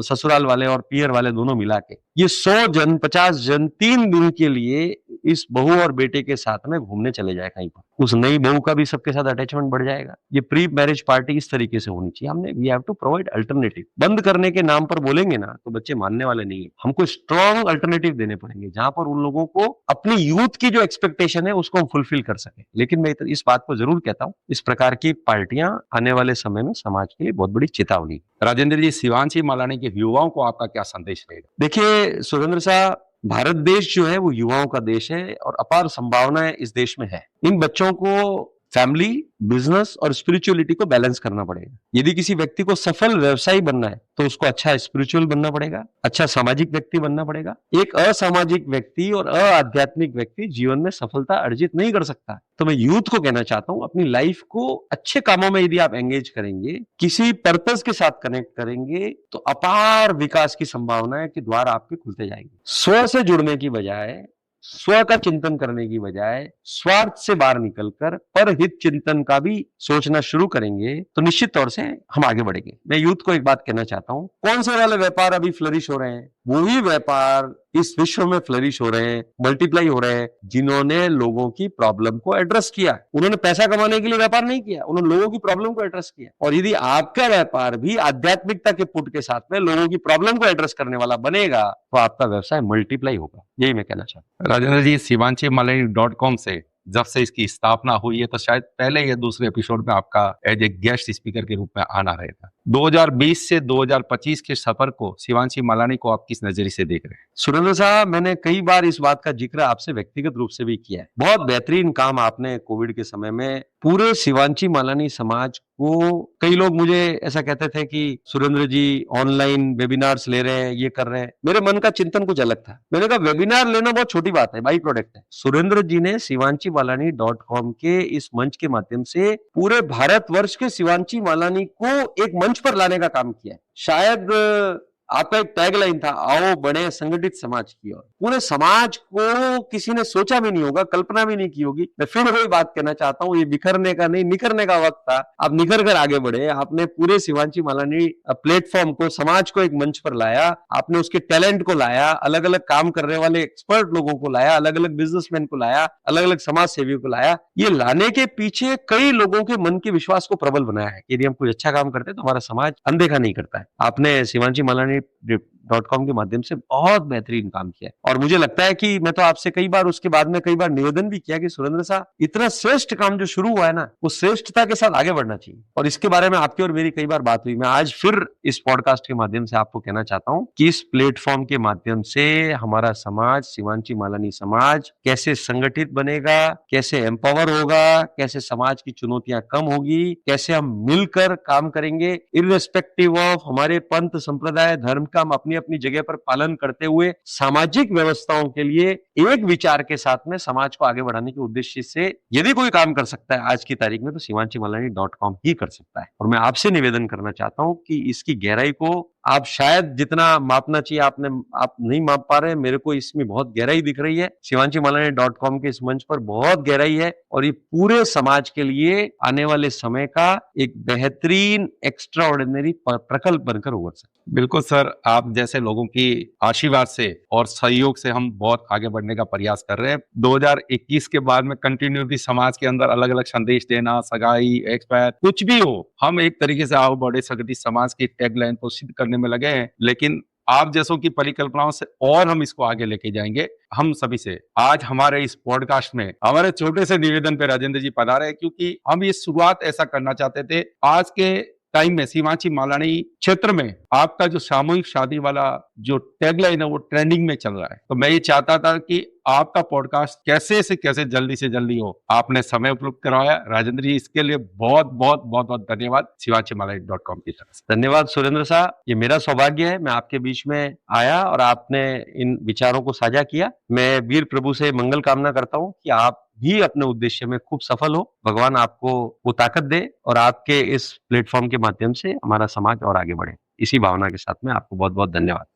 ससुराल वाले और पियर वाले दोनों मिला के, ये 100 जन 50 जन 3 दिन के लिए इस बहू और बेटे के साथ में घूमने चले जाए कहीं पर। उस नई बहू का भी सबके साथ अटैचमेंट बढ़ जाएगा। ये प्री मैरिज पार्टी इस तरीके से होनी चाहिए। हमने we have to provide alternative. बंद करने के नाम पर बोलेंगे ना तो बच्चे मानने वाले नहीं है। हमको स्ट्रॉन्ग अल्टरनेटिव देने पड़ेंगे जहां पर उन लोगों को अपनी यूथ की जो एक्सपेक्टेशन है उसको हम फुलफिल कर सके। लेकिन मैं इस बात को जरूर कहता हूँ, इस प्रकार की पार्टियां आने वाले समय में समाज के लिए बहुत बड़ी चेतावनी। राजेंद्र जी, शिवांशी मालानी के युवाओं को आपका क्या संदेश रहेगा? देखिए सुरेंद्र साहब, भारत देश जो है वो युवाओं का देश है और अपार संभावनाएं इस देश में है। इन बच्चों को फैमिली, बिजनेस और स्पिरिचुअलिटी को बैलेंस करना पड़ेगा। यदि किसी व्यक्ति को सफल व्यवसायी बनना है तो उसको अच्छा स्पिरिचुअल बनना पड़ेगा, अच्छा सामाजिक व्यक्ति बनना पड़ेगा। एक असामाजिक व्यक्ति और अआध्यात्मिक व्यक्ति जीवन में सफलता अर्जित नहीं कर सकता। तो मैं यूथ को कहना चाहता हूं, अपनी लाइफ को अच्छे कामों में यदि आप एंगेज करेंगे, किसी पर्पस के साथ कनेक्ट करेंगे, तो अपार विकास की संभावना है कि द्वार आपके खुलते जाएंगे। स्व से जुड़ने की बजाय, स्व का चिंतन करने की बजाय स्वार्थ से बाहर निकलकर परहित चिंतन का भी सोचना शुरू करेंगे तो निश्चित तौर से हम आगे बढ़ेंगे। मैं यूथ को एक बात कहना चाहता हूं, कौन से वाले व्यापार अभी फ्लरिश हो रहे हैं? वही व्यापार इस विश्व में फ्लरिश हो रहे हैं, मल्टीप्लाई हो रहे हैं, जिन्होंने लोगों की प्रॉब्लम को एड्रेस किया। उन्होंने पैसा कमाने के लिए व्यापार नहीं किया, उन्होंने लोगों की प्रॉब्लम को एड्रेस किया। और यदि आपका व्यापार भी आध्यात्मिकता के पुट के साथ में लोगों की प्रॉब्लम को एड्रेस करने वाला बनेगा तो आपका व्यवसाय मल्टीप्लाई होगा। यही मैं कहना चाहता हूँ। राजेंद्र जी, शिवांशीमालानी.com से जब से इसकी स्थापना हुई है तो शायद पहले या दूसरे एपिसोड में आपका एज ए गेस्ट स्पीकर के रूप में आना रहेगा। 2020 से 2025 के सफर को, शिवांशी मालानी को आप किस नजरिए से देख रहे हैं? सुरेंद्र साहब, मैंने कई बार इस बात का जिक्र आपसे व्यक्तिगत रूप से भी किया है। बहुत बेहतरीन काम आपने कोविड के समय में पूरे शिवांशी मालानी समाज को, कई लोग मुझे ऐसा कहते थे कि सुरेंद्र जी ऑनलाइन वेबिनार्स ले रहे हैं, ये कर रहे हैं। मेरे मन का चिंतन कुछ अलग था। मैंने कहा वेबिनार लेना बहुत छोटी बात है, बाई प्रोडक्ट है। सुरेंद्र जी ने शिवांशीमालानी.com के इस मंच के माध्यम से पूरे भारतवर्ष के शिवांशी मालानी को एक मंच पर लाने का काम किया है। शायद आपका एक टैगलाइन था, आओ बढ़े संगठित समाज की ओर। पूरे समाज को किसी ने सोचा भी नहीं होगा, कल्पना भी नहीं की होगी। मैं फिर वही बात कहना चाहता हूँ, ये बिखरने का नहीं, निखरने का वक्त था। आप निखर कर आगे बढ़े। आपने पूरे शिवांशी मालानी प्लेटफॉर्म को, समाज को एक मंच पर लाया। आपने उसके टैलेंट को लाया, अलग अलग काम करने वाले एक्सपर्ट लोगों को लाया, अलग अलग बिजनेसमैन को लाया, अलग अलग समाज सेवियों को लाया। ये लाने के पीछे कई लोगों के मन के विश्वास को प्रबल बनाया है। यदि हम कुछ अच्छा काम करते हैं तो हमारा समाज अनदेखा नहीं करता है। आपने शिवांशी मालानी .com के माध्यम से बहुत बेहतरीन काम किया है। और मुझे लगता है कि मैं तो आपसे कई बार उसके बाद में कई बार निवेदन भी किया कि सुरेंद्र साहब, इतना श्रेष्ठ काम जो शुरू हुआ है ना, वो श्रेष्ठता के साथ आगे बढ़ना चाहिए। और इसके बारे में आपकी और मेरी कई बार बात हुई। मैं आज फिर इस पॉडकास्ट के माध्यम से आपको कहना चाहता हूं कि इस प्लेटफॉर्म के माध्यम से हमारा समाज, शिवांशी मालानी समाज कैसे संगठित बनेगा, कैसे एम्पावर होगा, कैसे समाज की चुनौतियां कम होगी, कैसे हम मिलकर काम करेंगे, इर्रेस्पेक्टिव ऑफ हमारे पंथ, संप्रदाय, धर्म का हम अपनी अपनी जगह पर पालन करते हुए सामाजिक व्यवस्थाओं के लिए एक विचार के साथ में समाज को आगे बढ़ाने के उद्देश्य से यदि कोई काम कर सकता है आज की तारीख में, तो शिवांशी मालानी .com ही कर सकता है। और मैं आपसे निवेदन करना चाहता हूं कि इसकी गहराई को आप शायद जितना मापना चाहिए आप नहीं माप पा रहे हैं। मेरे को इसमें बहुत गहराई दिख रही है। शिवांशी मालानी .com के इस मंच पर बहुत गहराई है और ये पूरे समाज के लिए आने वाले समय का एक बेहतरीन एक्स्ट्रा ऑर्डिनरी प्रकल्प बनकर उभर सकता है। बिल्कुल सर, आप जैसे लोगों की आशीर्वाद से और सहयोग से हम बहुत आगे बढ़ने का प्रयास कर रहे हैं। 2021 के बाद में कंटिन्यूटी समाज के अंदर अलग अलग संदेश देना, सगाई, एक्सपायर, कुछ भी हो, हम एक तरीके से आओ बड़े संगठित समाज की टैगलाइन को सिद्ध करने में लगे हैं। लेकिन आप जैसों की परिकल्पनाओं से और हम इसको आगे लेके जाएंगे। हम सभी से आज हमारे इस पॉडकास्ट में हमारे छोटे से निवेदन पे राजेंद्र जी पधारे हैं, क्योंकि हम ये शुरुआत ऐसा करना चाहते थे। आज के टाइम में शिवांशी मालानी क्षेत्र में आपका जो सामूहिक शादी वाला जो टैगलाइन है वो ट्रेंडिंग में चल रहा है। तो मैं ये चाहता था कि आपका पॉडकास्ट कैसे से कैसे जल्दी से जल्दी हो। आपने समय उपलब्ध करवाया राजेंद्र जी, इसके लिए बहुत बहुत बहुत बहुत धन्यवाद शिवांशी मालानी .com की तरफ से। धन्यवाद सुरेंद्र साहब, ये मेरा सौभाग्य है मैं आपके बीच में आया और आपने इन विचारों को साझा किया। मैं वीर प्रभु से मंगल कामना करता हूँ कि आप भी अपने उद्देश्य में खूब सफल हो। भगवान आपको वो ताकत दे और आपके इस प्लेटफॉर्म के माध्यम से हमारा समाज और आगे बढ़े। इसी भावना के साथ में आपको बहुत बहुत धन्यवाद।